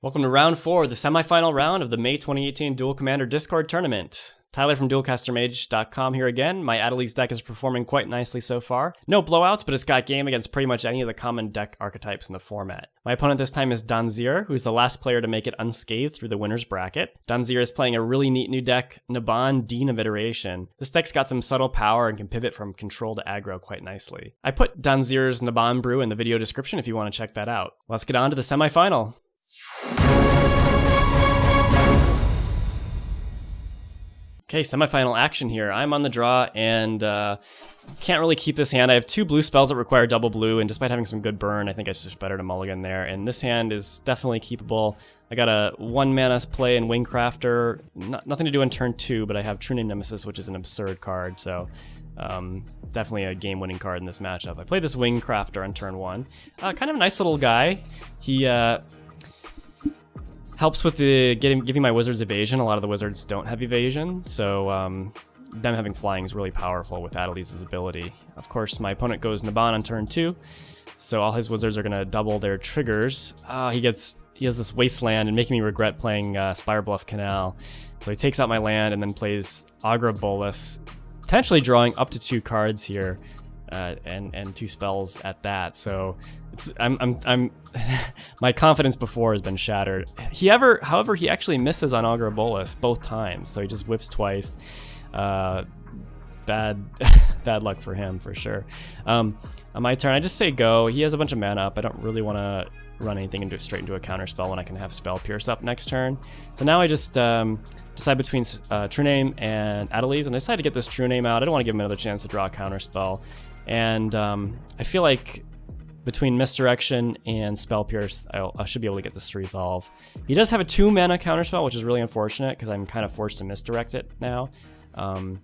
Welcome to round 4, the semifinal round of the May 2018 Duel Commander Discord tournament. Tyler from Duelcastermage.com here again. My Adeliz deck is performing quite nicely so far. No blowouts, but it's got game against pretty much any of the common deck archetypes in the format. My opponent this time is Danzir, who's the last player to make it unscathed through the winner's bracket. Danzir is playing a really neat new deck, Naban, Dean of Iteration. This deck's got some subtle power and can pivot from control to aggro quite nicely. I put Danzir's Naban brew in the video description if you want to check that out. Let's get on to the semifinal. Okay, semifinal action here. I'm on the draw and can't really keep this hand. I have 2 blue spells that require double blue, and despite having some good burn, I think it's just better to mulligan there. And this hand is definitely keepable. I got a 1 mana play in Wingcrafter. Nothing to do in turn 2, but I have True Name Nemesis, which is an absurd card, so definitely a game-winning card in this matchup. I played this Wingcrafter on turn 1. Kind of a nice little guy. He helps with the giving my wizards evasion. A lot of the wizards don't have evasion, so them having flying is really powerful with Adeliz's ability. Of course, my opponent goes Naban on turn 2, so all his wizards are going to double their triggers. He has this wasteland and making me regret playing Spirebluff Canal. So he takes out my land and then plays aggro-control, potentially drawing up to 2 cards here. And 2 spells at that, so I'm my confidence before has been shattered. However, he actually misses on aggro-control both times, so he just whiffs twice. Bad luck for him for sure. On my turn, I just say go. He has a bunch of mana up. I don't really want to run anything straight into a counter spell when I can have Spell Pierce up next turn. So now I just decide between True Name and Adeliz, and I decide to get this True Name out. I don't want to give him another chance to draw a counter spell. And I feel like between Misdirection and Spell Pierce, I should be able to get this to resolve. He does have a 2 mana counterspell, which is really unfortunate because I'm kind of forced to misdirect it now to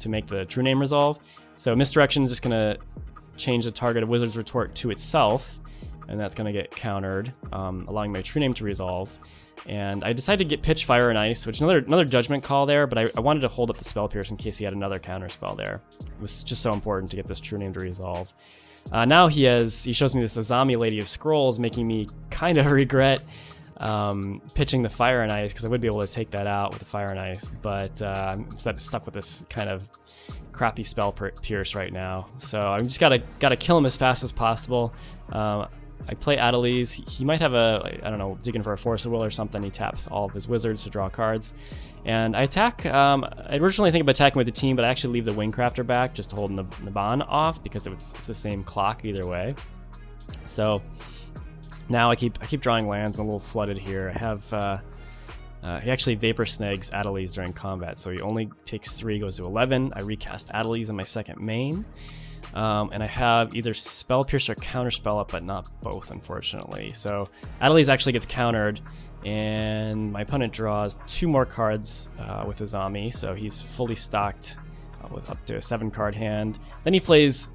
make the True Name resolve. So Misdirection is just going to change the target of Wizard's Retort to itself, and that's going to get countered, allowing my True Name to resolve. And I decided to get Pitch, Fire, and Ice, which another judgment call there, but I wanted to hold up the Spell Pierce in case he had another counter spell there. It was just so important to get this True Name to resolve. Now he shows me this Azami Lady of Scrolls, making me kind of regret pitching the Fire and Ice, because I would be able to take that out with the Fire and Ice, but I'm stuck with this kind of crappy Spell Pierce right now. So I'm just gotta kill him as fast as possible. I play Adeliz. He might have I don't know, digging for a Force of Will or something. He taps all of his wizards to draw cards. And I attack. I originally think of attacking with the team, but I actually leave the Wingcrafter back just to hold Naban off because it's the same clock either way. So now I keep drawing lands. I'm a little flooded here. I have he actually Vapor Snags Adeliz during combat, so he only takes 3, goes to 11. I recast Adeliz in my second main. And I have either Spell Pierce or Counterspell up, but not both, unfortunately. So Adeliz actually gets countered, and my opponent draws 2 more cards with Azami, so he's fully stocked with up to a 7-card hand. Then he plays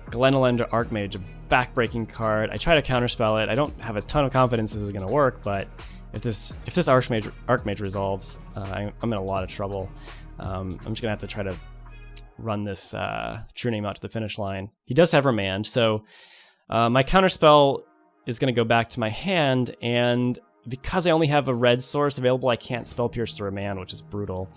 Glenelendra Archmage, a back-breaking card. I try to counterspell it. I don't have a ton of confidence this is going to work, but if this Archmage resolves, I'm in a lot of trouble. I'm just going to have to try to run this True Name out to the finish line. He does have Remand, so my counterspell is going to go back to my hand, and because I only have a red source available, I can't Spell Pierce the Remand, which is brutal.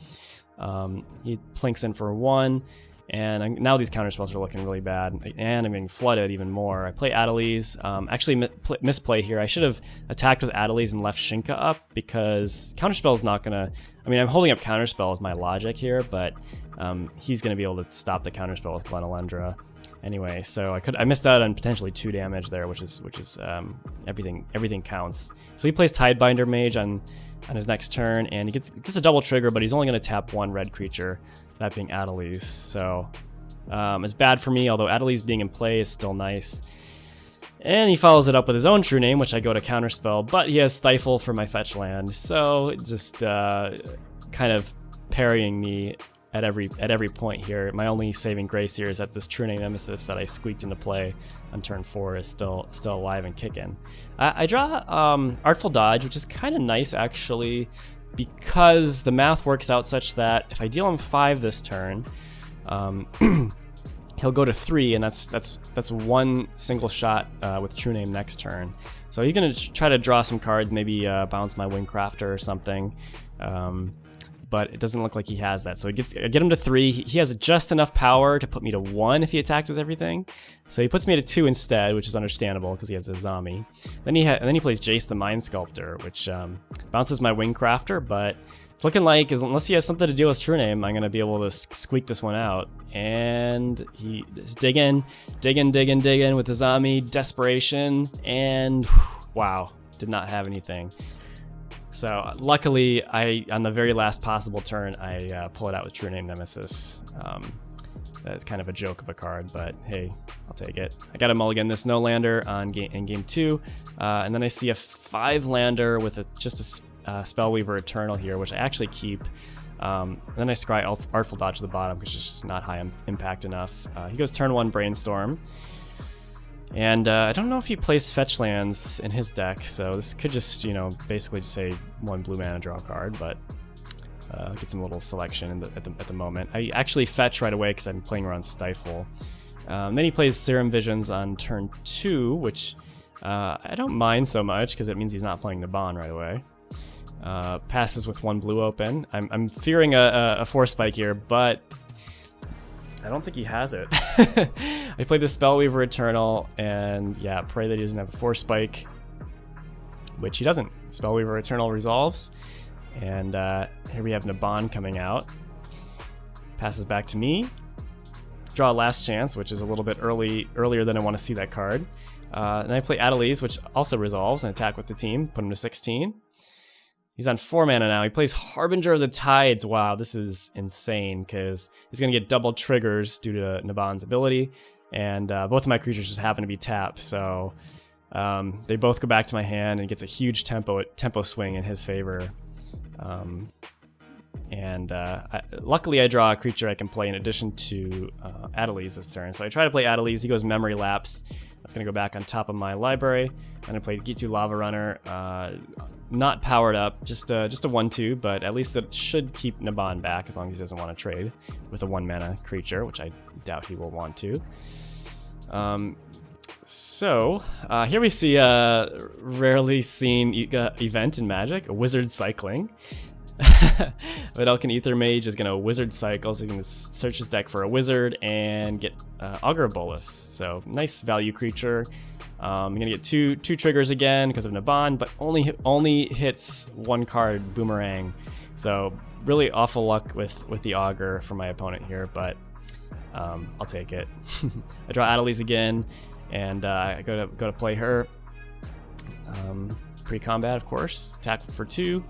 He plinks in for 1, and now these counterspells are looking really bad, and I'm getting flooded even more. I play Adeliz. Actually, misplay here. I should have attacked with Adeliz and left Shinka up, because counterspell is not going to... I mean, I'm holding up counterspell as my logic here, but he's going to be able to stop the counterspell with Glenelendra anyway. So I missed out on potentially 2 damage there, which is everything counts. So he plays Tidebinder Mage on his next turn, and he gets a double trigger, but he's only going to tap 1 red creature, that being Adeliz. So it's bad for me, although Adeliz being in play is still nice. And he follows it up with his own True Name, which I go to counterspell, but he has Stifle for my fetch land, so just kind of parrying me at every point here. My only saving grace here is that this True Name Nemesis that I squeaked into play on turn 4 is still alive and kicking. I draw Artful Dodge, which is kind of nice actually, because the math works out such that if I deal him 5 this turn, he'll he'll go to 3, and that's one single shot with True Name next turn. So he's gonna try to draw some cards, maybe bounce my Wingcrafter or something. But it doesn't look like he has that. So I get him to 3. He has just enough power to put me to 1 if he attacked with everything. So he puts me to 2 instead, which is understandable because he has a zombie. Then he plays Jace the Mind Sculptor, which bounces my Wingcrafter, but it's looking like, unless he has something to deal with True Name, I'm going to be able to squeak this one out. And he's digging with the zombie, Desperation, and wow, did not have anything. So luckily, on the very last possible turn, I pull it out with True Name Nemesis. That's kind of a joke of a card, but hey, I'll take it. I got a mulligan this no-lander in game 2, and then I see a 5-lander with just a Spellweaver Eternal here, which I actually keep. And then I scry Artful Dodge to the bottom because it's just not high impact enough. He goes turn 1 Brainstorm. And I don't know if he plays fetch lands in his deck, so this could just, basically just say 1 blue mana, draw a card, but get some little selection at the moment. I actually fetch right away because I'm playing around Stifle. Then he plays Serum Visions on turn 2, which I don't mind so much because it means he's not playing Naban right away. Passes with 1 blue open. I'm fearing a Force Spike here, but I don't think he has it. I played the Spellweaver Eternal, and yeah, pray that he doesn't have a Force Spike, which he doesn't. Spellweaver Eternal resolves, and here we have Naban coming out. Passes back to me. Draw Last Chance, which is a little bit earlier than I want to see that card. And I play Adeliz, which also resolves, and attack with the team, put him to 16. He's on 4 mana now. He plays Harbinger of the Tides. Wow, this is insane because he's going to get double triggers due to Naban's ability, and both of my creatures just happen to be tapped, so they both go back to my hand, and it gets a huge tempo swing in his favor. Luckily I draw a creature I can play in addition to Adeliz this turn. So I try to play Adeliz. He goes Memory Lapse. That's going to go back on top of my library. And I played Gitu Lava Runner. Not powered up, just a 1/2, but at least it should keep Naban back as long as he doesn't want to trade with a 1 mana creature, which I doubt he will want to. So here we see a rarely seen event in Magic, a Wizard Cycling. Vedalken Aether Mage is going to Wizard Cycle, so he's going to search his deck for a wizard and get Augur Bolus. So nice value creature. You're going to get two triggers again because of Naban, but only hits 1 card, Boomerang. So really awful luck with the Augur for my opponent here, but I'll take it. I draw Adeliz again, and I go to play her. Pre-combat, of course. Attack for 2.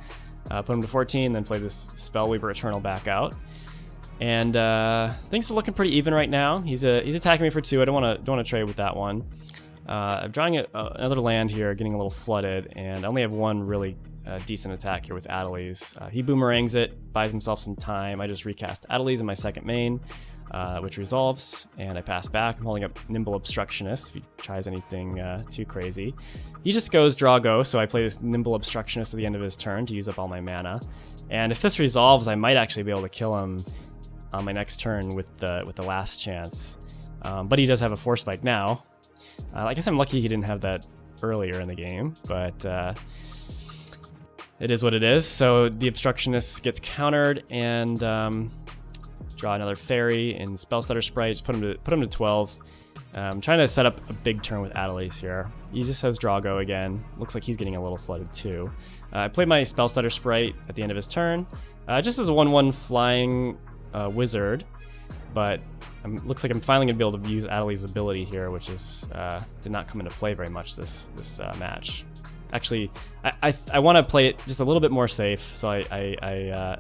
Put him to 14, then play this Spellweaver Eternal back out. And things are looking pretty even right now. He's attacking me for 2. I don't want to trade with that one. I'm drawing another land here, getting a little flooded, and I only have 1 really decent attack here with Adeliz. He boomerangs it, buys himself some time. I just recast Adeliz in my second main, which resolves, and I pass back. I'm holding up Nimble Obstructionist if he tries anything too crazy. He just goes draw go, so I play this Nimble Obstructionist at the end of his turn to use up all my mana. And if this resolves, I might actually be able to kill him on my next turn with the Last Chance. But he does have a Force Spike now. I guess I'm lucky he didn't have that earlier in the game, but it is what it is. So the Obstructionist gets countered, and draw another Fairy in Spellstutter Sprite. Just put him to 12. I'm trying to set up a big turn with Adeliz here. He just has draw go again. Looks like he's getting a little flooded too. I played my Spellstutter Sprite at the end of his turn, just as a 1/1 flying wizard, but looks like I'm finally gonna be able to use Adeliz's ability here, which is did not come into play very much this match. Actually, I want to play it just a little bit more safe, so I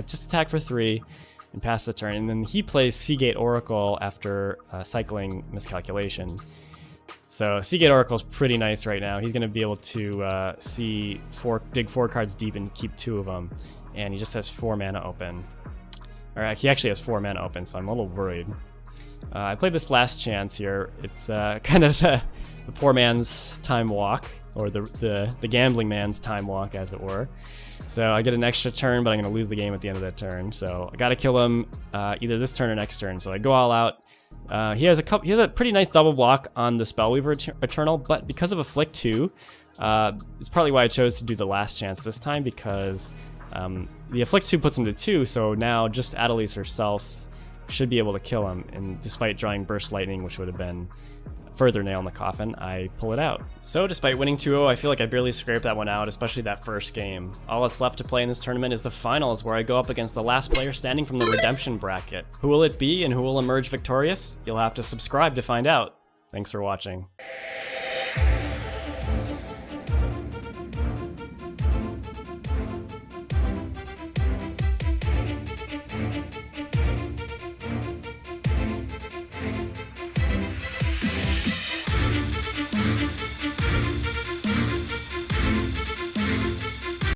just attack for 3 and pass the turn, and then he plays Seagate Oracle after cycling Miscalculation. So Seagate Oracle is pretty nice right now. He's going to be able to dig 4 cards deep and keep 2 of them, and he just has 4 mana open. Or he actually has 4 mana open, so I'm a little worried. I played this last chance here. It's kind of the poor man's time walk, or the gambling man's time walk, as it were. So I get an extra turn, but I'm going to lose the game at the end of that turn. So I got to kill him either this turn or next turn. So I go all out. He has a pretty nice double block on the Spellweaver Eternal, but because of Afflict 2, it's partly why I chose to do the last chance this time, because the Afflict 2 puts him to 2, so now just Adeliz herself should be able to kill him, and despite drawing Burst Lightning, which would have been further nail in the coffin, I pull it out. So despite winning 2-0, I feel like I barely scraped that one out, especially that first game. All that's left to play in this tournament is the finals, where I go up against the last player standing from the redemption bracket. Who will it be and who will emerge victorious? You'll have to subscribe to find out. Thanks for watching.